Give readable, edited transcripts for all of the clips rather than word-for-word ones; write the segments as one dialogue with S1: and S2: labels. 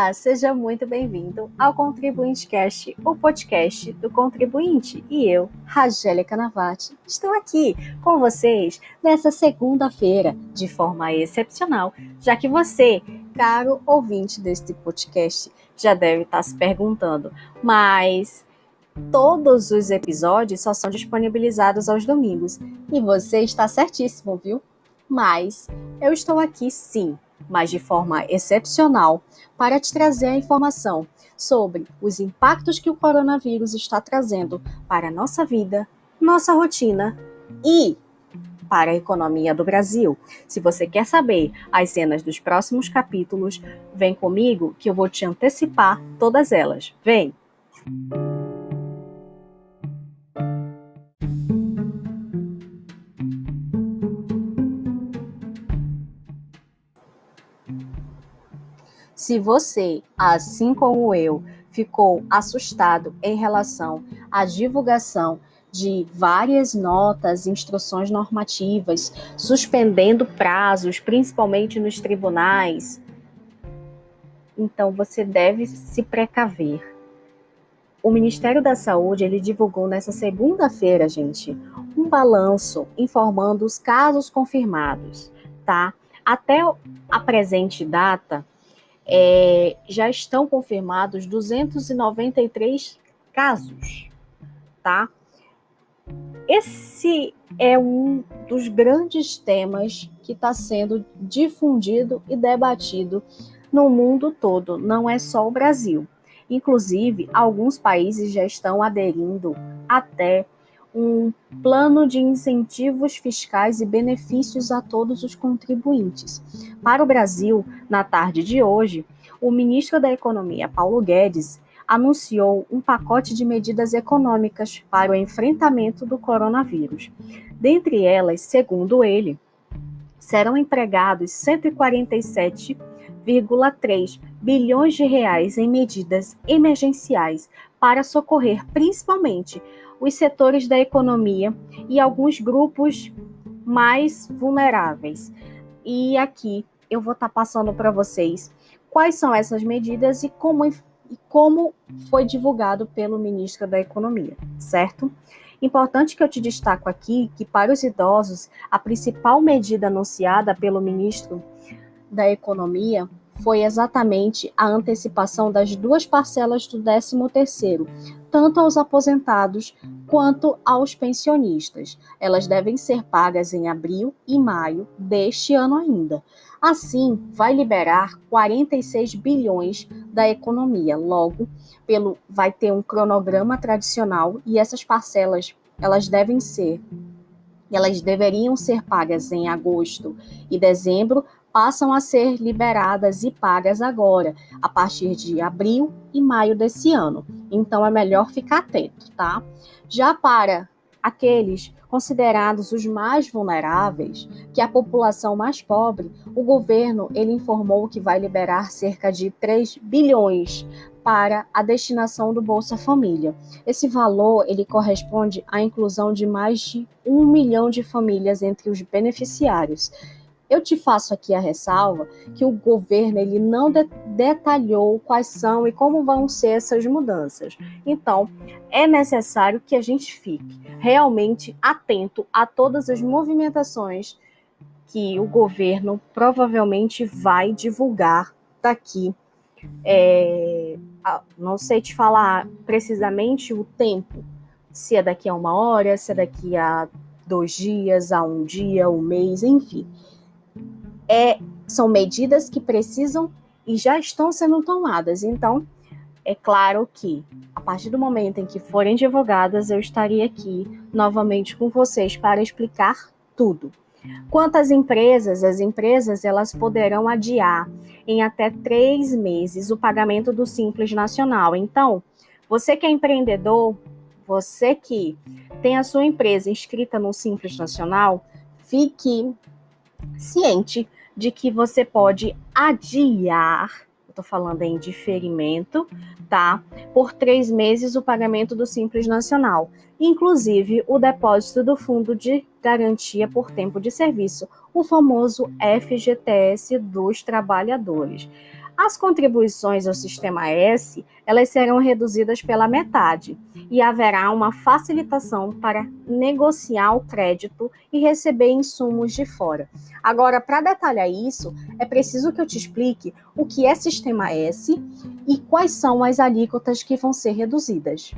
S1: Olá, seja muito bem-vindo ao Contribuinte Cast, o podcast do contribuinte. E eu, Ragélia Canavati, estou aqui com vocês nessa segunda-feira de forma excepcional, já que você, caro ouvinte deste podcast, já deve estar se perguntando, mas todos os episódios só são disponibilizados aos domingos. E você está certíssimo, viu? Mas eu estou aqui sim, mas de forma excepcional, para te trazer a informação sobre os impactos que o coronavírus está trazendo para a nossa vida, nossa rotina e para a economia do Brasil. Se você quer saber as cenas dos próximos capítulos, vem comigo que eu vou te antecipar todas elas. Vem! Se você, assim como eu, ficou assustado em relação à divulgação de várias notas, instruções normativas, suspendendo prazos, principalmente nos tribunais, então você deve se precaver. O Ministério da Saúde, ele divulgou nessa segunda-feira, gente, um balanço informando os casos confirmados, tá? Até a presente data, já estão confirmados 293 casos, tá? Esse é um dos grandes temas que está sendo difundido e debatido no mundo todo, não é só o Brasil. Inclusive, alguns países já estão aderindo até um plano de incentivos fiscais e benefícios a todos os contribuintes. Para o Brasil, na tarde de hoje, o ministro da Economia, Paulo Guedes, anunciou um pacote de medidas econômicas para o enfrentamento do coronavírus. Dentre elas, segundo ele, serão empregados 147,3 bilhões de reais em medidas emergenciais para socorrer principalmente os setores da economia e alguns grupos mais vulneráveis. E aqui eu vou estar passando para vocês quais são essas medidas e como foi divulgado pelo ministro da Economia, certo? Importante que eu te destaco aqui que para os idosos, a principal medida anunciada pelo ministro da Economia foi exatamente a antecipação das 2 parcelas do 13º, tanto aos aposentados quanto aos pensionistas. Elas devem ser pagas em abril e maio deste ano ainda. Assim, vai liberar 46 bilhões da economia. Logo, vai ter um cronograma tradicional e essas parcelas, elas deveriam ser pagas em agosto e dezembro, passam a ser liberadas e pagas agora, a partir de abril e maio desse ano. Então, é melhor ficar atento, tá? Já para aqueles considerados os mais vulneráveis, que é a população mais pobre, o governo ele informou que vai liberar cerca de 3 bilhões para a destinação do Bolsa Família. Esse valor ele corresponde à inclusão de mais de 1 milhão de famílias entre os beneficiários. Eu te faço aqui a ressalva que o governo ele não detalhou quais são e como vão ser essas mudanças. Então, é necessário que a gente fique realmente atento a todas as movimentações que o governo provavelmente vai divulgar daqui. Não sei te falar precisamente o tempo, se é daqui a 1 hora, se é daqui a 2 dias, a 1 dia, 1 mês, enfim. São medidas que precisam e já estão sendo tomadas. Então, é claro que, a partir do momento em que forem divulgadas, eu estarei aqui novamente com vocês para explicar tudo. Quanto às empresas, as empresas elas poderão adiar em até 3 meses o pagamento do Simples Nacional. Então, você que é empreendedor, você que tem a sua empresa inscrita no Simples Nacional, fique ciente de que você pode adiar, eu estou falando em diferimento, tá? Por 3 meses o pagamento do Simples Nacional, inclusive o depósito do Fundo de Garantia por Tempo de Serviço, o famoso FGTS dos trabalhadores. As contribuições ao Sistema S, elas serão reduzidas pela metade e haverá uma facilitação para negociar o crédito e receber insumos de fora. Agora, para detalhar isso, é preciso que eu te explique o que é Sistema S e quais são as alíquotas que vão ser reduzidas.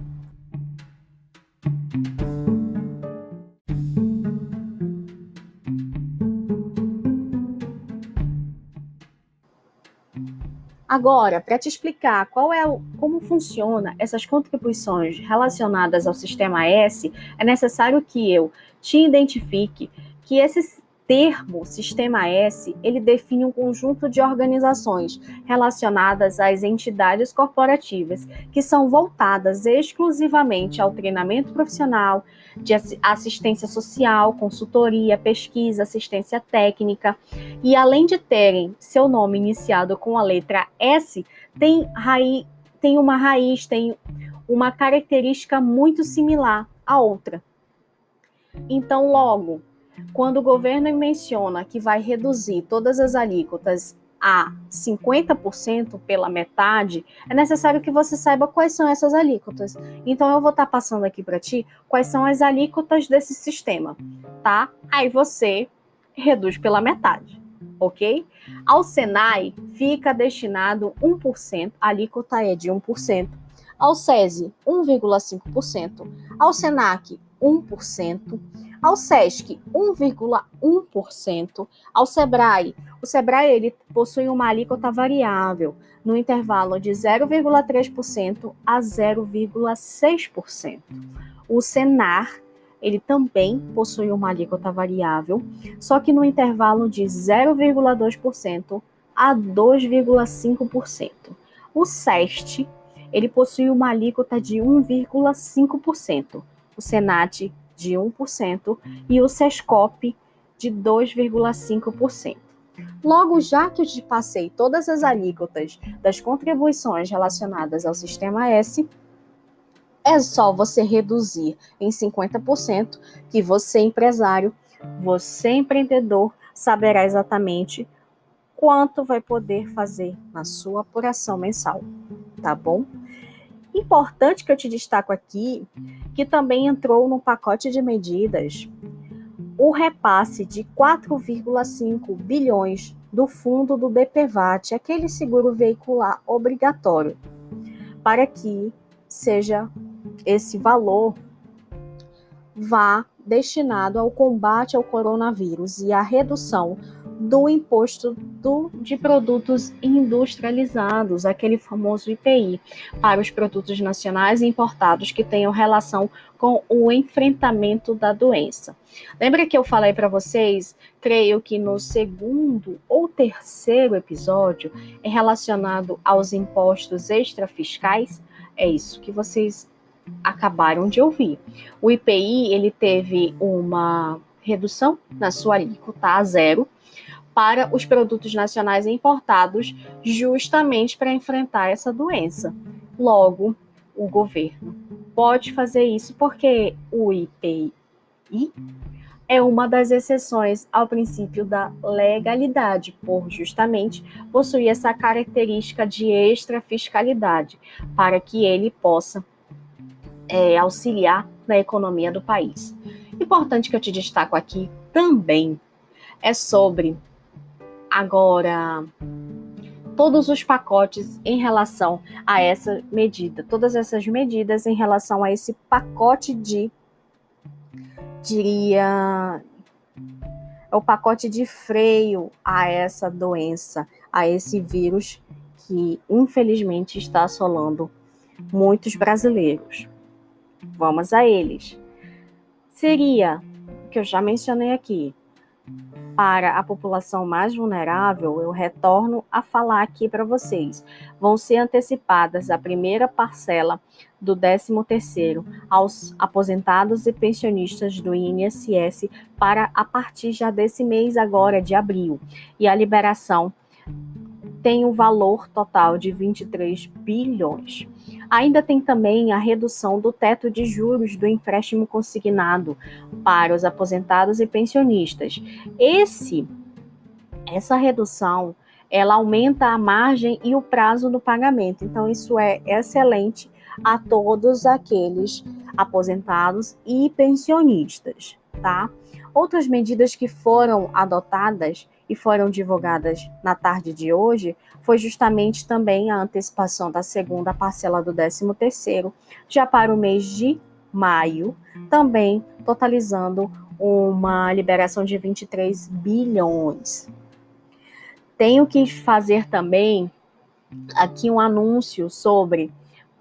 S1: Agora, para te explicar como funciona essas contribuições relacionadas ao Sistema S, é necessário que eu te identifique que esse termo Sistema S, ele define um conjunto de organizações relacionadas às entidades corporativas que são voltadas exclusivamente ao treinamento profissional, de assistência social, consultoria, pesquisa, assistência técnica, e além de terem seu nome iniciado com a letra S, tem uma característica muito similar à outra. Então, logo, quando o governo menciona que vai reduzir todas as alíquotas a 50% pela metade, é necessário que você saiba quais são essas alíquotas. Então, eu vou estar passando aqui para ti quais são as alíquotas desse sistema, tá? Aí você reduz pela metade, ok? Ao Senai fica destinado 1%, a alíquota é de 1%. Ao SESI, 1,5%. Ao SENAC, 1%. Ao SESC, 1,1%. Ao SEBRAE, o SEBRAE ele possui uma alíquota variável no intervalo de 0,3% a 0,6%. O SENAR, ele também possui uma alíquota variável, só que no intervalo de 0,2% a 2,5%. O SEST, ele possui uma alíquota de 1,5%. O SENAT, de 1%, e o SESCOP, de 2,5%. Logo, já que eu te passei todas as alíquotas das contribuições relacionadas ao Sistema S, é só você reduzir em 50%, que você, empresário, você, empreendedor, saberá exatamente quanto vai poder fazer na sua apuração mensal, tá bom? Importante que eu te destaco aqui, que também entrou no pacote de medidas o repasse de 4,5 bilhões do fundo do DPVAT, aquele seguro veicular obrigatório, para que seja esse valor vá destinado ao combate ao coronavírus e à redução do imposto de produtos industrializados, aquele famoso IPI, para os produtos nacionais e importados que tenham relação com o enfrentamento da doença. Lembra que eu falei para vocês, creio que no segundo ou terceiro episódio, é relacionado aos impostos extrafiscais? É isso que vocês acabaram de ouvir. O IPI, ele teve uma redução na sua alíquota a zero para os produtos nacionais importados, justamente para enfrentar essa doença. Logo, o governo pode fazer isso porque o IPI é uma das exceções ao princípio da legalidade, por justamente possuir essa característica de extrafiscalidade, para que ele possa auxiliar na economia do país. Importante que eu te destaco aqui também é sobre agora todos os pacotes em relação a essa medida, todas essas medidas em relação a esse pacote o pacote de freio a essa doença, a esse vírus que infelizmente está assolando muitos brasileiros. Vamos a eles. Seria, que eu já mencionei aqui, para a população mais vulnerável, eu retorno a falar aqui para vocês. Vão ser antecipadas a primeira parcela do 13º aos aposentados e pensionistas do INSS para a partir já desse mês agora, de abril. E a liberação tem um valor total de 23 bilhões. Ainda tem também a redução do teto de juros do empréstimo consignado para os aposentados e pensionistas. Essa redução, ela aumenta a margem e o prazo do pagamento. Então, isso é excelente a todos aqueles aposentados e pensionistas, tá? Outras medidas que foram adotadas e foram divulgadas na tarde de hoje foi justamente também a antecipação da segunda parcela do 13º, já para o mês de maio, também totalizando uma liberação de 23 bilhões. Tenho que fazer também aqui um anúncio sobre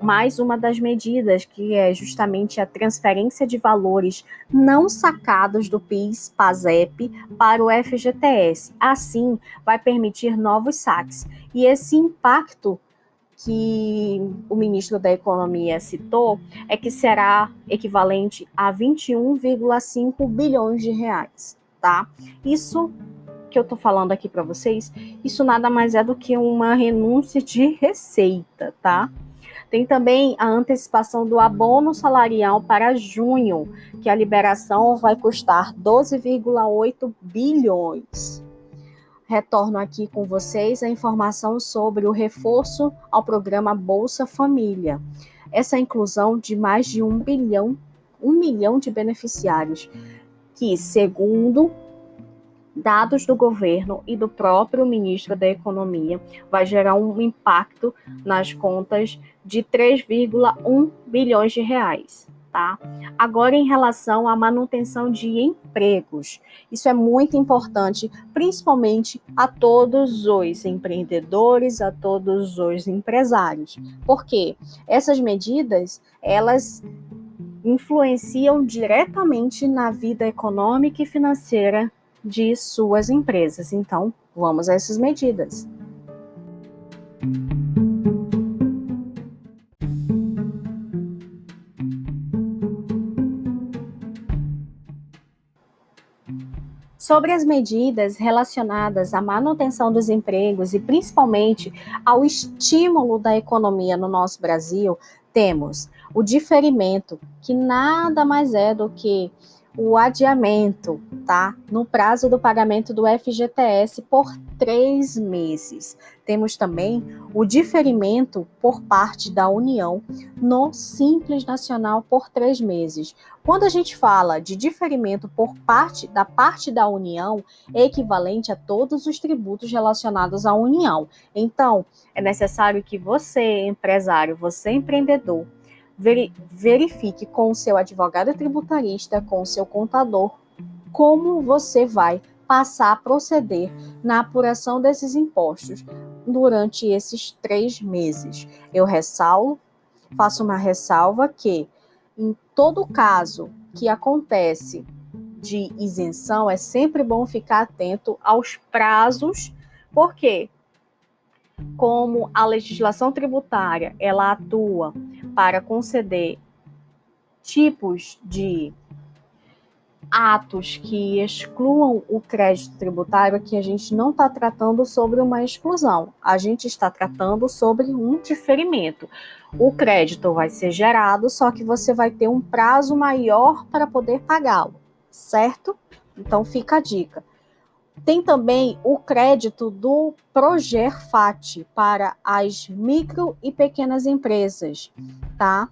S1: mais uma das medidas, que é justamente a transferência de valores não sacados do PIS/PASEP para o FGTS. Assim, vai permitir novos saques. E esse impacto que o ministro da Economia citou é que será equivalente a 21,5 bilhões de reais, tá? Isso que eu tô falando aqui para vocês, isso nada mais é do que uma renúncia de receita, tá? Tem também a antecipação do abono salarial para junho, que a liberação vai custar 12,8 bilhões. Retorno aqui com vocês a informação sobre o reforço ao programa Bolsa Família. Essa inclusão de mais de 1 milhão de beneficiários, que, segundo dados do governo e do próprio ministro da Economia, vai gerar um impacto nas contas de 3,1 bilhões de reais. Tá? Agora, em relação à manutenção de empregos, isso é muito importante, principalmente a todos os empreendedores, a todos os empresários, porque essas medidas, elas influenciam diretamente na vida econômica e financeira de suas empresas. Então, vamos a essas medidas. Sobre as medidas relacionadas à manutenção dos empregos e principalmente ao estímulo da economia no nosso Brasil, temos o diferimento, que nada mais é do que o adiamento, tá? No prazo do pagamento do FGTS por 3 meses. Temos também o diferimento por parte da União no Simples Nacional por 3 meses. Quando a gente fala de diferimento por parte da União, é equivalente a todos os tributos relacionados à União. Então, é necessário que você, empresário, você empreendedor, verifique com o seu advogado tributarista, com o seu contador, como você vai passar a proceder na apuração desses impostos durante esses 3 meses. Eu faço uma ressalva que, em todo caso que acontece de isenção, é sempre bom ficar atento aos prazos, porque como a legislação tributária, ela atua para conceder tipos de atos que excluam o crédito tributário, aqui a gente não está tratando sobre uma exclusão, a gente está tratando sobre um diferimento. O crédito vai ser gerado, só que você vai ter um prazo maior para poder pagá-lo, certo? Então fica a dica. Tem também o crédito do Progerfat para as micro e pequenas empresas, tá?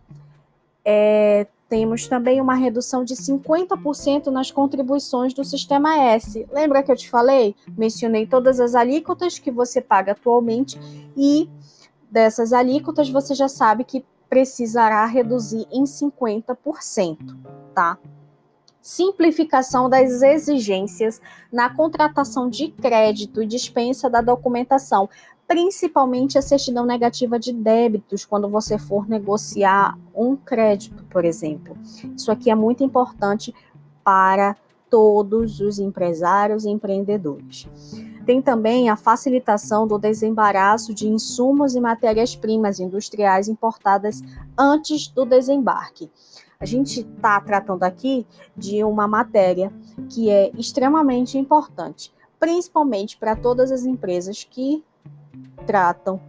S1: Temos também uma redução de 50% nas contribuições do Sistema S. Lembra que eu te falei? Mencionei todas as alíquotas que você paga atualmente e dessas alíquotas você já sabe que precisará reduzir em 50%, tá? Simplificação das exigências na contratação de crédito e dispensa da documentação, principalmente a certidão negativa de débitos, quando você for negociar um crédito, por exemplo. Isso aqui é muito importante para todos os empresários e empreendedores. Tem também a facilitação do desembaraço de insumos e matérias-primas industriais importadas antes do desembarque. A gente está tratando aqui de uma matéria que é extremamente importante, principalmente para todas as empresas que tratam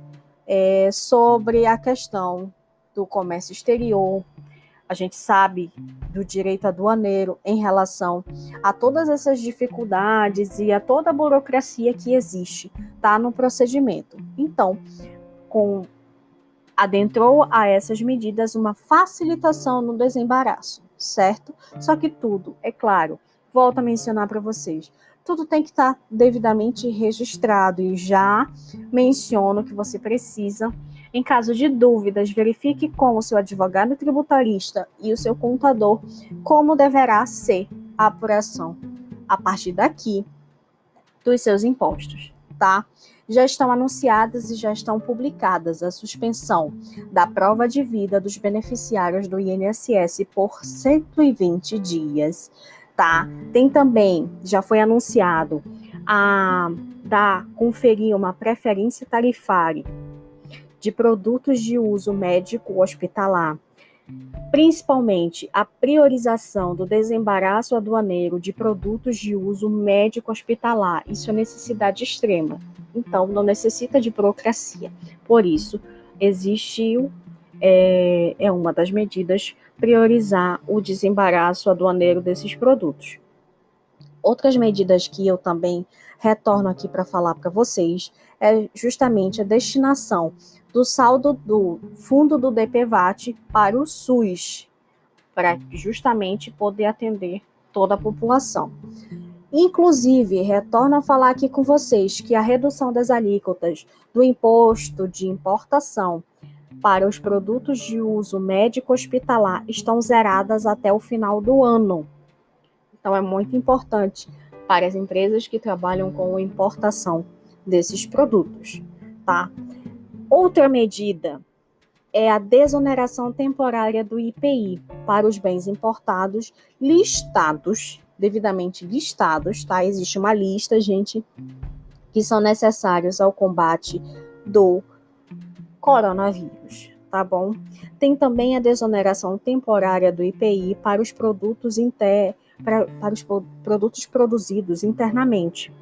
S1: sobre a questão do comércio exterior, A gente sabe do direito aduaneiro em relação a todas essas dificuldades e a toda a burocracia que existe, tá, no procedimento. Então, adentrou a essas medidas uma facilitação no desembaraço, certo? Só que tudo, é claro, volto a mencionar para vocês, tudo tem que estar devidamente registrado e já menciono que você precisa, em caso de dúvidas, verifique com o seu advogado tributarista e o seu contador como deverá ser a apuração a partir daqui dos seus impostos, tá? Já estão anunciadas e já estão publicadas a suspensão da prova de vida dos beneficiários do INSS por 120 dias, tá? Tem também, já foi anunciado, conferir uma preferência tarifária de produtos de uso médico hospitalar, principalmente a priorização do desembaraço aduaneiro de produtos de uso médico hospitalar. Isso é necessidade extrema. Então, não necessita de burocracia. Por isso, existiu, uma das medidas, priorizar o desembaraço aduaneiro desses produtos. Outras medidas que eu também retorno aqui para falar para vocês é justamente a destinação do saldo do fundo do DPVAT para o SUS, para justamente poder atender toda a população. Inclusive, retorno a falar aqui com vocês que a redução das alíquotas do imposto de importação para os produtos de uso médico hospitalar estão zeradas até o final do ano. Então, é muito importante para as empresas que trabalham com importação desses produtos, tá? Outra medida é a desoneração temporária do IPI para os bens importados devidamente listados, tá? Existe uma lista, gente, que são necessários ao combate do coronavírus, tá bom? Tem também a desoneração temporária do IPI para os produtos para os produtos produzidos internamente,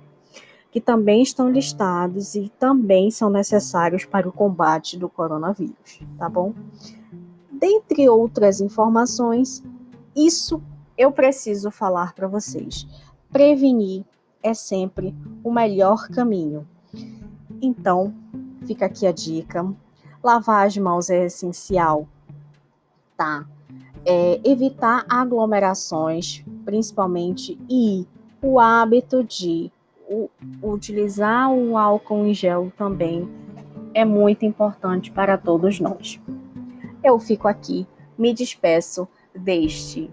S1: que também estão listados e também são necessários para o combate do coronavírus, tá bom? Dentre outras informações, isso eu preciso falar para vocês. Prevenir é sempre o melhor caminho. Então, fica aqui a dica. Lavar as mãos é essencial, tá? Evitar aglomerações, principalmente, e o hábito de utilizar o álcool em gel também é muito importante para todos nós. Eu fico aqui, me despeço deste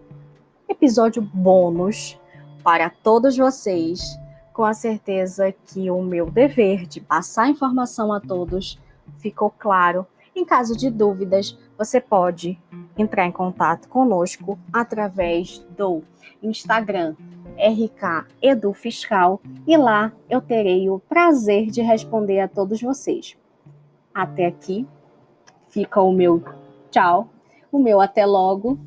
S1: episódio bônus para todos vocês, com a certeza que o meu dever de passar informação a todos ficou claro. Em caso de dúvidas, você pode entrar em contato conosco através do Instagram RK Edu Fiscal e lá eu terei o prazer de responder a todos vocês. Até aqui fica o meu tchau, o meu até logo.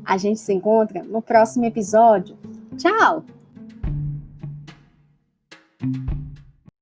S1: A gente se encontra no próximo episódio. Tchau!